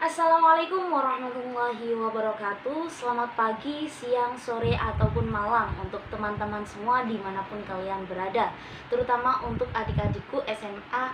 Assalamualaikum warahmatullahi wabarakatuh. Selamat pagi, siang, sore, ataupun malam untuk teman-teman semua dimanapun kalian berada, terutama untuk adik-adikku SMA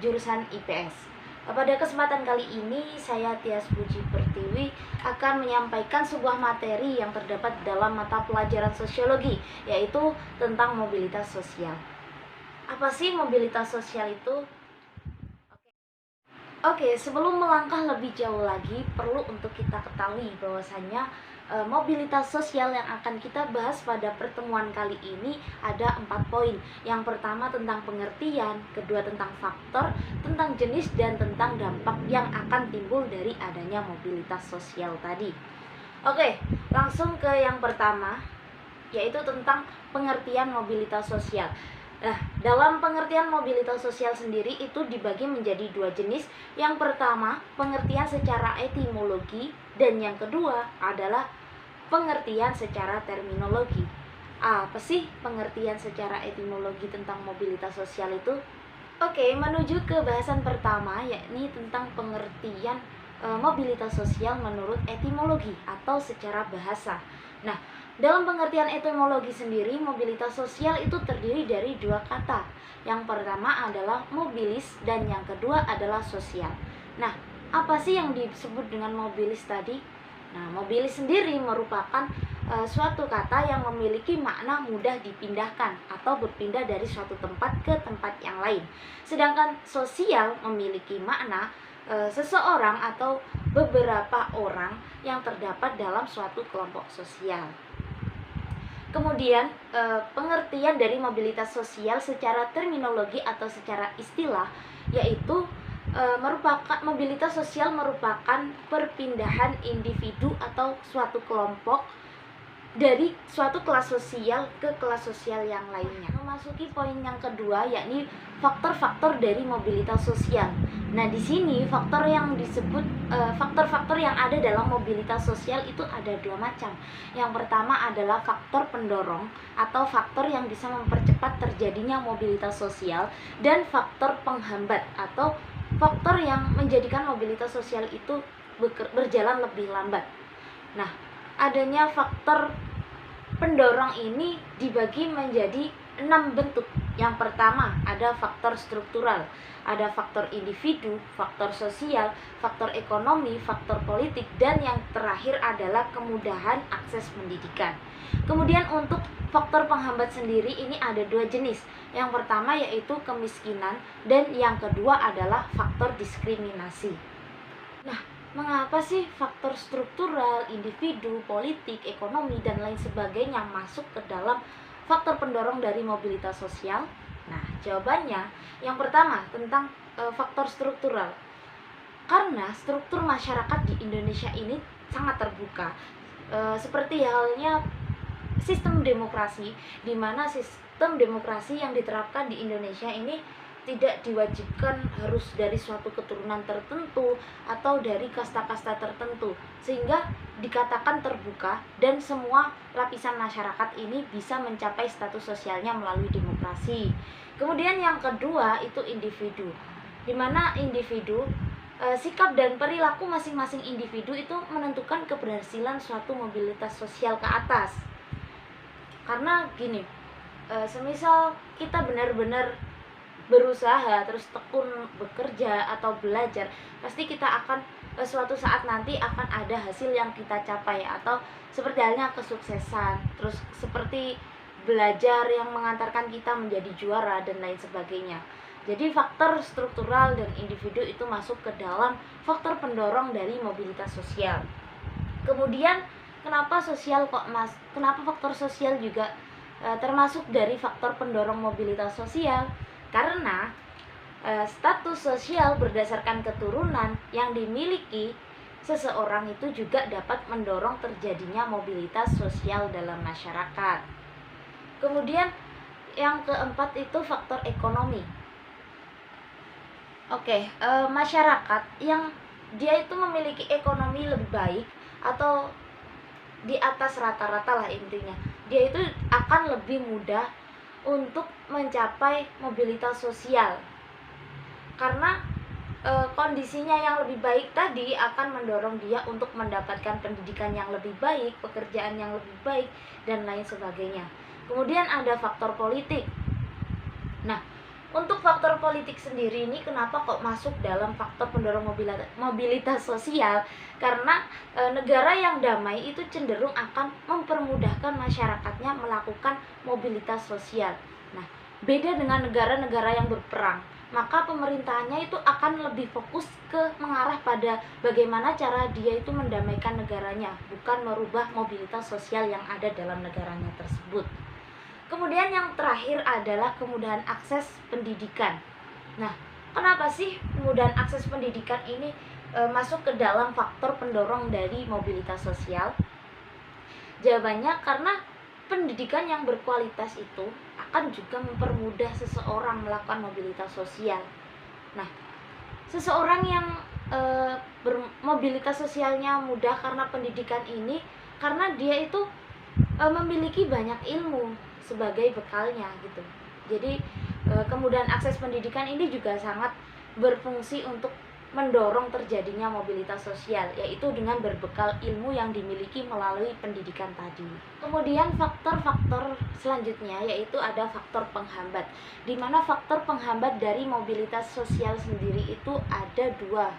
jurusan IPS. Pada kesempatan kali ini saya Tias Puji Pertiwi akan menyampaikan sebuah materi yang terdapat dalam mata pelajaran sosiologi, yaitu tentang mobilitas sosial. Apa sih mobilitas sosial itu? Oke, sebelum melangkah lebih jauh lagi, perlu untuk kita ketahui bahwasannya mobilitas sosial yang akan kita bahas pada pertemuan kali ini ada 4 poin. Yang pertama tentang pengertian, kedua tentang faktor, tentang jenis, dan tentang dampak yang akan timbul dari adanya mobilitas sosial tadi. Oke, langsung ke yang pertama, yaitu tentang pengertian mobilitas sosial. Nah, dalam pengertian mobilitas sosial sendiri itu dibagi menjadi dua jenis. Yang pertama, pengertian secara etimologi, dan yang kedua adalah pengertian secara terminologi. Apa sih pengertian secara etimologi tentang mobilitas sosial itu? Oke, menuju ke bahasan pertama, yakni tentang pengertian mobilitas sosial menurut etimologi atau secara bahasa. Nah, dalam pengertian etimologi sendiri, mobilitas sosial itu terdiri dari dua kata. Yang pertama adalah mobilis dan yang kedua adalah sosial. Nah, apa sih yang disebut dengan mobilis tadi? Nah, mobilis sendiri merupakan suatu kata yang memiliki makna mudah dipindahkan atau berpindah dari suatu tempat ke tempat yang lain. Sedangkan sosial memiliki makna seseorang atau beberapa orang yang terdapat dalam suatu kelompok sosial. Kemudian pengertian dari mobilitas sosial secara terminologi atau secara istilah yaitu mobilitas sosial merupakan perpindahan individu atau suatu kelompok dari suatu kelas sosial ke kelas sosial yang lainnya. Memasuki poin yang kedua, yakni faktor-faktor dari mobilitas sosial. Nah, di sini faktor yang disebut faktor-faktor yang ada dalam mobilitas sosial itu ada dua macam. Yang pertama adalah faktor pendorong atau faktor yang bisa mempercepat terjadinya mobilitas sosial, dan faktor penghambat atau faktor yang menjadikan mobilitas sosial itu berjalan lebih lambat. Nah, adanya faktor pendorong ini dibagi menjadi 6 bentuk. Yang pertama ada faktor struktural, ada faktor individu, faktor sosial, faktor ekonomi, faktor politik, dan yang terakhir adalah kemudahan akses pendidikan. Kemudian untuk faktor penghambat sendiri ini ada dua jenis. Yang pertama yaitu kemiskinan, dan yang kedua adalah faktor diskriminasi. Nah, mengapa sih faktor struktural, individu, politik, ekonomi, dan lain sebagainya masuk ke dalam faktor pendorong dari mobilitas sosial? Nah, jawabannya yang pertama tentang faktor struktural. Karena struktur masyarakat di Indonesia ini sangat terbuka. Seperti halnya sistem demokrasi, di mana sistem demokrasi yang diterapkan di Indonesia ini tidak diwajibkan harus dari suatu keturunan tertentu atau dari kasta-kasta tertentu, sehingga dikatakan terbuka dan semua lapisan masyarakat ini bisa mencapai status sosialnya melalui demokrasi. Kemudian yang kedua itu individu, di mana individu sikap dan perilaku masing-masing individu itu menentukan keberhasilan suatu mobilitas sosial ke atas. Karena gini, semisal kita benar-benar berusaha terus tekun bekerja atau belajar, pasti kita akan suatu saat nanti akan ada hasil yang kita capai, atau seperti halnya kesuksesan, terus seperti belajar yang mengantarkan kita menjadi juara dan lain sebagainya. Jadi faktor struktural dan individu itu masuk ke dalam faktor pendorong dari mobilitas sosial. Kemudian kenapa faktor sosial juga termasuk dari faktor pendorong mobilitas sosial? Karena status sosial berdasarkan keturunan yang dimiliki seseorang itu juga dapat mendorong terjadinya mobilitas sosial dalam masyarakat. Kemudian yang keempat itu faktor ekonomi. Masyarakat yang dia itu memiliki ekonomi lebih baik atau di atas rata-rata lah intinya, dia itu akan lebih mudah untuk mencapai mobilitas sosial. Karena kondisinya yang lebih baik tadi akan mendorong dia untuk mendapatkan pendidikan yang lebih baik, pekerjaan yang lebih baik, dan lain sebagainya. Kemudian ada faktor politik. Nah, untuk faktor politik sendiri ini kenapa kok masuk dalam faktor pendorong mobilitas sosial? Karena negara yang damai itu cenderung akan mempermudahkan masyarakatnya melakukan mobilitas sosial. Nah, beda dengan negara-negara yang berperang, maka pemerintahannya itu akan lebih fokus ke mengarah pada bagaimana cara dia itu mendamaikan negaranya, bukan merubah mobilitas sosial yang ada dalam negaranya tersebut. Kemudian yang terakhir adalah kemudahan akses pendidikan. Nah, kenapa sih kemudahan akses pendidikan ini masuk ke dalam faktor pendorong dari mobilitas sosial? Jawabannya karena pendidikan yang berkualitas itu akan juga mempermudah seseorang melakukan mobilitas sosial. Nah, seseorang yang bermobilitas sosialnya mudah karena pendidikan ini, karena dia itu memiliki banyak ilmu sebagai bekalnya gitu. Jadi kemudahan akses pendidikan ini juga sangat berfungsi untuk mendorong terjadinya mobilitas sosial, yaitu dengan berbekal ilmu yang dimiliki melalui pendidikan tadi. Kemudian faktor-faktor selanjutnya yaitu ada faktor penghambat, di mana faktor penghambat dari mobilitas sosial sendiri itu ada dua.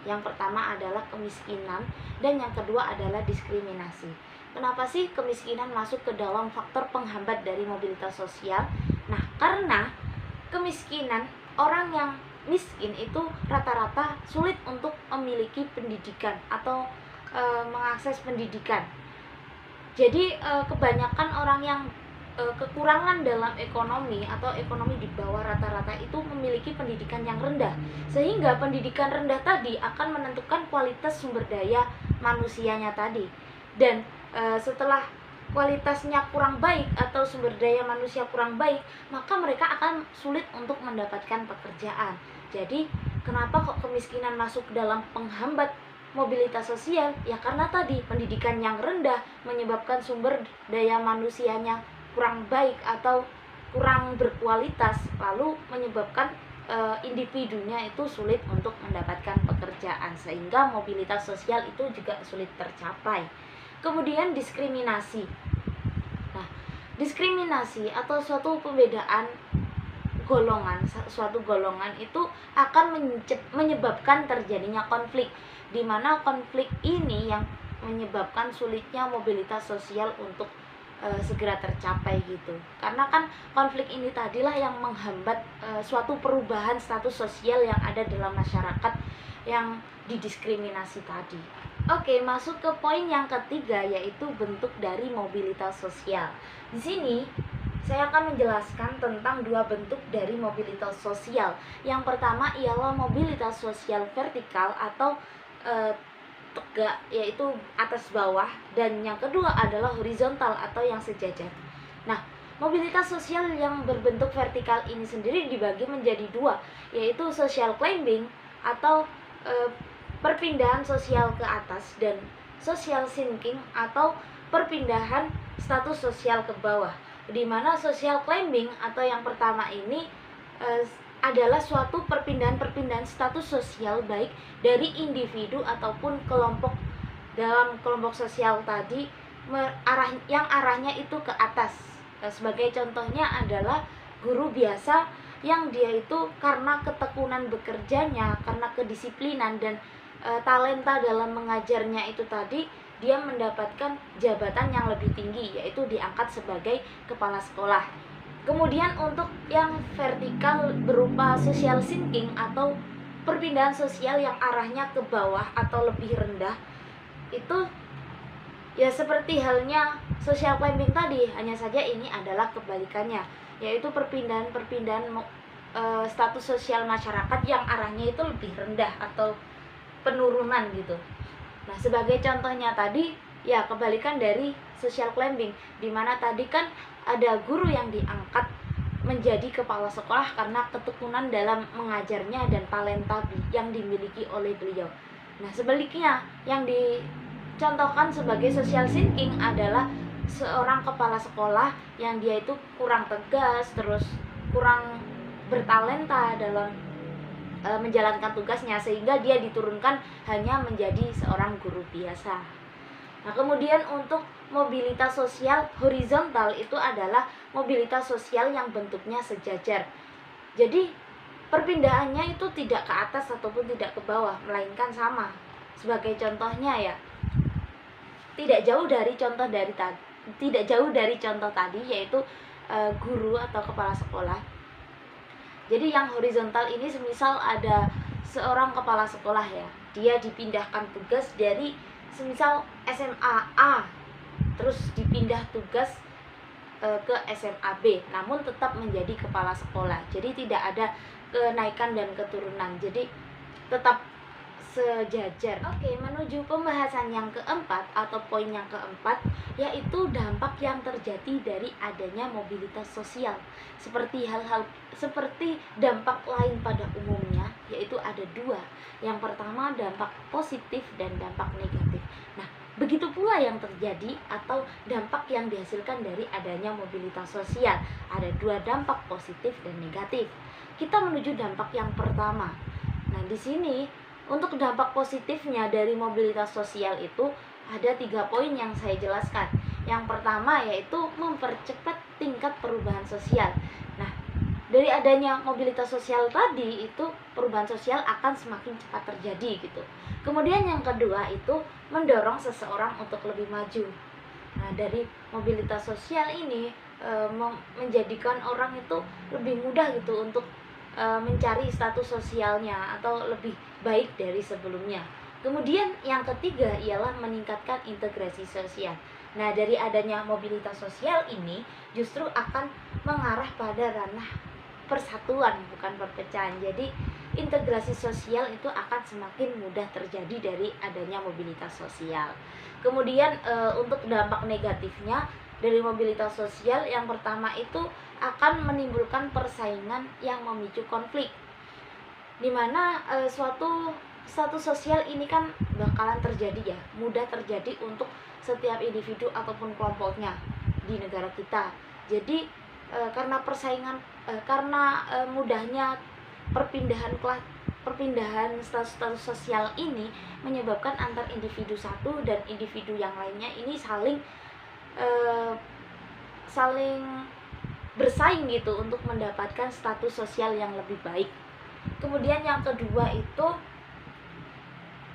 Yang pertama adalah kemiskinan dan yang kedua adalah diskriminasi. Kenapa sih kemiskinan masuk ke dalam faktor penghambat dari mobilitas sosial? Nah, karena kemiskinan, orang yang miskin itu rata-rata sulit untuk memiliki pendidikan atau mengakses pendidikan. Jadi kebanyakan orang yang kekurangan dalam ekonomi atau ekonomi di bawah rata-rata itu memiliki pendidikan yang rendah, sehingga pendidikan rendah tadi akan menentukan kualitas sumber daya manusianya tadi. Dan setelah kualitasnya kurang baik atau sumber daya manusia kurang baik, maka mereka akan sulit untuk mendapatkan pekerjaan. Jadi kenapa kok kemiskinan masuk dalam penghambat mobilitas sosial? Ya karena tadi pendidikan yang rendah menyebabkan sumber daya manusianya kurang baik atau kurang berkualitas, lalu menyebabkan individunya itu sulit untuk mendapatkan pekerjaan, sehingga mobilitas sosial itu juga sulit tercapai. Kemudian diskriminasi. Nah, diskriminasi atau suatu pembedaan golongan, suatu golongan itu akan menyebabkan terjadinya konflik, di mana konflik ini yang menyebabkan sulitnya mobilitas sosial untuk segera tercapai gitu. Karena kan konflik ini tadilah yang menghambat suatu perubahan status sosial yang ada dalam masyarakat yang didiskriminasi tadi. Oke, masuk ke poin yang ketiga yaitu bentuk dari mobilitas sosial. Di sini saya akan menjelaskan tentang dua bentuk dari mobilitas sosial. Yang pertama ialah mobilitas sosial vertikal atau tegak, yaitu atas bawah, dan yang kedua adalah horizontal atau yang sejajar. Nah, mobilitas sosial yang berbentuk vertikal ini sendiri dibagi menjadi dua, yaitu social climbing atau perpindahan sosial ke atas, dan social sinking atau perpindahan status sosial ke bawah. Di mana social climbing atau yang pertama ini adalah suatu perpindahan status sosial baik dari individu ataupun kelompok dalam kelompok sosial tadi yang arahnya itu ke atas. Sebagai contohnya adalah guru biasa yang dia itu karena ketekunan bekerjanya, karena kedisiplinan dan talenta dalam mengajarnya itu tadi, dia mendapatkan jabatan yang lebih tinggi, yaitu diangkat sebagai kepala sekolah. Kemudian untuk yang vertikal berupa social sinking atau perpindahan sosial yang arahnya ke bawah atau lebih rendah, itu ya seperti halnya social climbing tadi, hanya saja ini adalah kebalikannya, yaitu perpindahan status sosial masyarakat yang arahnya itu lebih rendah atau penurunan gitu. Nah, sebagai contohnya tadi ya kebalikan dari social climbing, di mana tadi kan ada guru yang diangkat menjadi kepala sekolah karena ketekunan dalam mengajarnya dan talenta yang dimiliki oleh beliau. Nah, sebaliknya yang dicontohkan sebagai social sinking adalah seorang kepala sekolah yang dia itu kurang tegas, terus kurang bertalenta dalam menjalankan tugasnya, sehingga dia diturunkan hanya menjadi seorang guru biasa. Nah, kemudian untuk mobilitas sosial horizontal itu adalah mobilitas sosial yang bentuknya sejajar. Jadi perpindahannya itu tidak ke atas ataupun tidak ke bawah, melainkan sama. Sebagai contohnya ya, tidak jauh dari contoh tadi, yaitu guru atau kepala sekolah. Jadi yang horizontal ini semisal ada seorang kepala sekolah ya, dia dipindahkan tugas dari semisal SMA A terus dipindah tugas ke SMA B, namun tetap menjadi kepala sekolah. Jadi tidak ada kenaikan dan keturunan, jadi tetap sejajar. Oke, menuju pembahasan yang keempat atau poin yang keempat, yaitu dampak yang terjadi dari adanya mobilitas sosial. Seperti dampak lain pada umumnya, yaitu ada dua. Yang pertama dampak positif dan dampak negatif. Nah, begitu pula yang terjadi atau dampak yang dihasilkan dari adanya mobilitas sosial. Ada dua dampak, positif dan negatif. Kita menuju dampak yang pertama. Nah, di sini untuk dampak positifnya dari mobilitas sosial itu ada 3 poin yang saya jelaskan. Yang pertama yaitu mempercepat tingkat perubahan sosial. Nah, dari adanya mobilitas sosial tadi itu perubahan sosial akan semakin cepat terjadi gitu. Kemudian yang kedua itu mendorong seseorang untuk lebih maju. Nah, dari mobilitas sosial ini menjadikan orang itu lebih mudah gitu untuk mencari status sosialnya atau lebih baik dari sebelumnya. Kemudian yang ketiga ialah meningkatkan integrasi sosial. Nah, dari adanya mobilitas sosial ini justru akan mengarah pada ranah persatuan, bukan perpecahan. Jadi integrasi sosial itu akan semakin mudah terjadi dari adanya mobilitas sosial. Kemudian untuk dampak negatifnya dari mobilitas sosial, yang pertama itu akan menimbulkan persaingan yang memicu konflik, dimana suatu status sosial ini kan bakalan terjadi ya, mudah terjadi untuk setiap individu ataupun kelompoknya di negara kita. Jadi karena persaingan, mudahnya perpindahan status sosial ini menyebabkan antar individu satu dan individu yang lainnya ini saling bersaing gitu untuk mendapatkan status sosial yang lebih baik. Kemudian yang kedua itu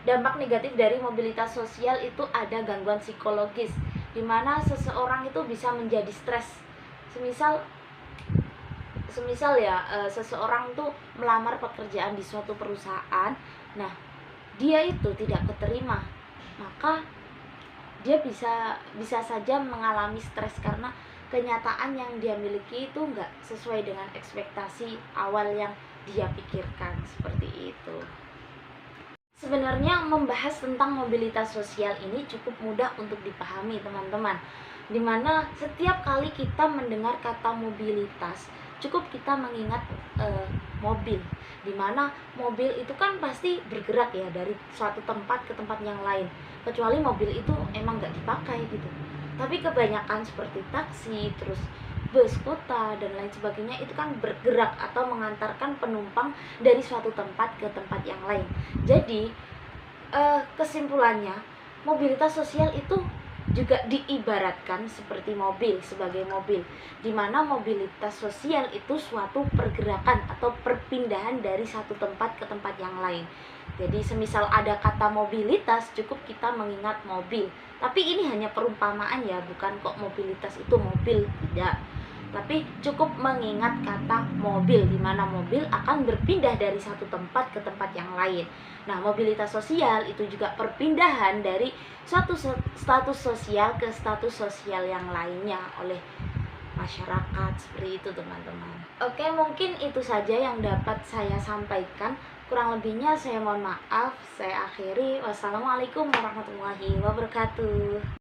dampak negatif dari mobilitas sosial itu ada gangguan psikologis, dimana seseorang itu bisa menjadi stres. Semisal ya, seseorang tuh melamar pekerjaan di suatu perusahaan, nah dia itu tidak keterima, maka dia bisa saja mengalami stres karena kenyataan yang dia miliki itu enggak sesuai dengan ekspektasi awal yang dia pikirkan, seperti itu. Sebenarnya membahas tentang mobilitas sosial ini cukup mudah untuk dipahami teman-teman, dimana setiap kali kita mendengar kata mobilitas cukup kita mengingat mobil, dimana mobil itu kan pasti bergerak ya dari suatu tempat ke tempat yang lain, kecuali mobil itu emang nggak dipakai gitu. Tapi kebanyakan seperti taksi, terus bus kota dan lain sebagainya itu kan bergerak atau mengantarkan penumpang dari suatu tempat ke tempat yang lain. Jadi kesimpulannya, mobilitas sosial itu juga diibaratkan seperti mobil, sebagai mobil, di mana mobilitas sosial itu suatu pergerakan atau perpindahan dari satu tempat ke tempat yang lain. Jadi semisal ada kata mobilitas, cukup kita mengingat mobil. Tapi ini hanya perumpamaan ya, bukan kok mobilitas itu mobil, tidak. Tapi cukup mengingat kata mobil, di mana mobil akan berpindah dari satu tempat ke tempat yang lain. Nah, mobilitas sosial itu juga perpindahan dari suatu status sosial ke status sosial yang lainnya oleh masyarakat, seperti itu teman-teman. Oke, mungkin itu saja yang dapat saya sampaikan. Kurang lebihnya saya mohon maaf. Saya akhiri. Wassalamualaikum warahmatullahi wabarakatuh.